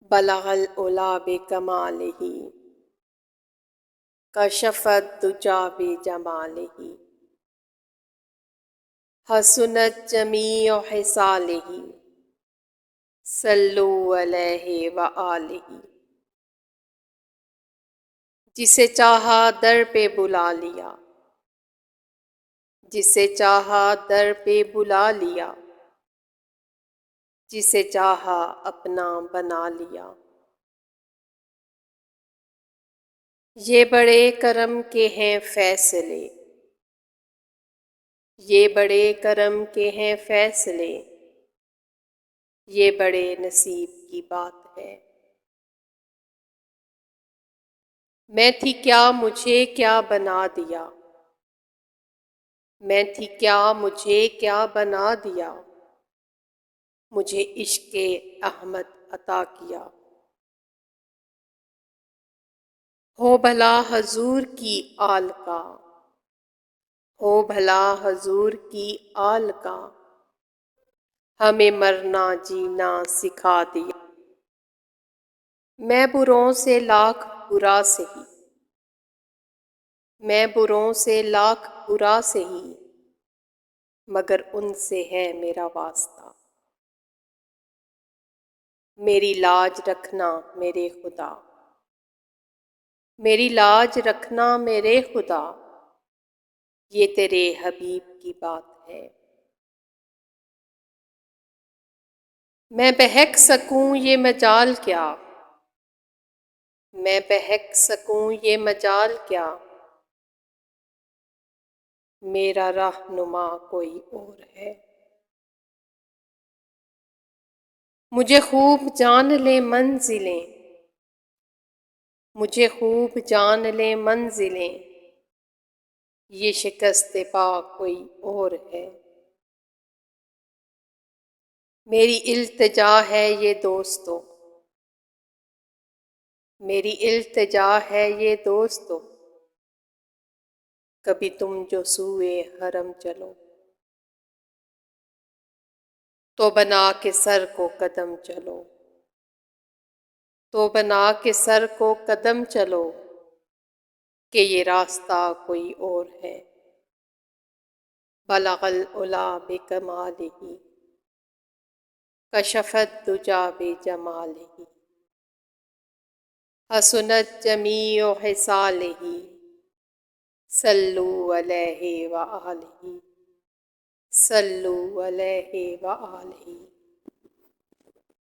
بلغ العلا بکمالہ کشف الدجی بجمالہ حسنت جمیع خصالہ صلو علیہ وآلہ۔ جسے چاہا در پہ بلا لیا، جسے چاہا در پہ بلا لیا، جسے چاہا اپنا بنا لیا۔ یہ بڑے کرم کے ہیں فیصلے، یہ بڑے کرم کے ہیں فیصلے، یہ بڑے نصیب کی بات ہے۔ میں تھی کیا مجھے کیا بنا دیا، میں تھی کیا مجھے کیا بنا دیا، مجھے عشق احمد عطا کیا۔ ہو بھلا حضور کی آل کا، ہو بھلا حضور کی آل کا، ہمیں مرنا جینا سکھا دیا۔ میں بروں سے لاکھ برا سہی، میں بروں سے لاکھ برا سہی، مگر ان سے ہے میرا واسطہ۔ میری لاج رکھنا میرے خدا، میری لاج رکھنا میرے خدا، یہ تیرے حبیب کی بات ہے۔ میں بہک سکوں یہ مجال کیا، میں بہک سکوں یہ مجال کیا، میرا رہنما کوئی اور ہے۔ مجھے خوب جان لیں منزلیں، مجھے خوب جان لیں منزلیں، یہ شکست پا کوئی اور ہے۔ میری التجا ہے یہ دوستو، میری التجا ہے یہ دوستو، کبھی تم جو سوئے حرم چلو، تو بنا کے سر کو قدم چلو، تو بنا کے سر کو قدم چلو، کہ یہ راستہ کوئی اور ہے۔ بلغ العلا بکمالہ کشف الدجی بجمالہ حسنت جمیع خصالہ صلو علیہ وآلہ، صلو علیہ وآلہ۔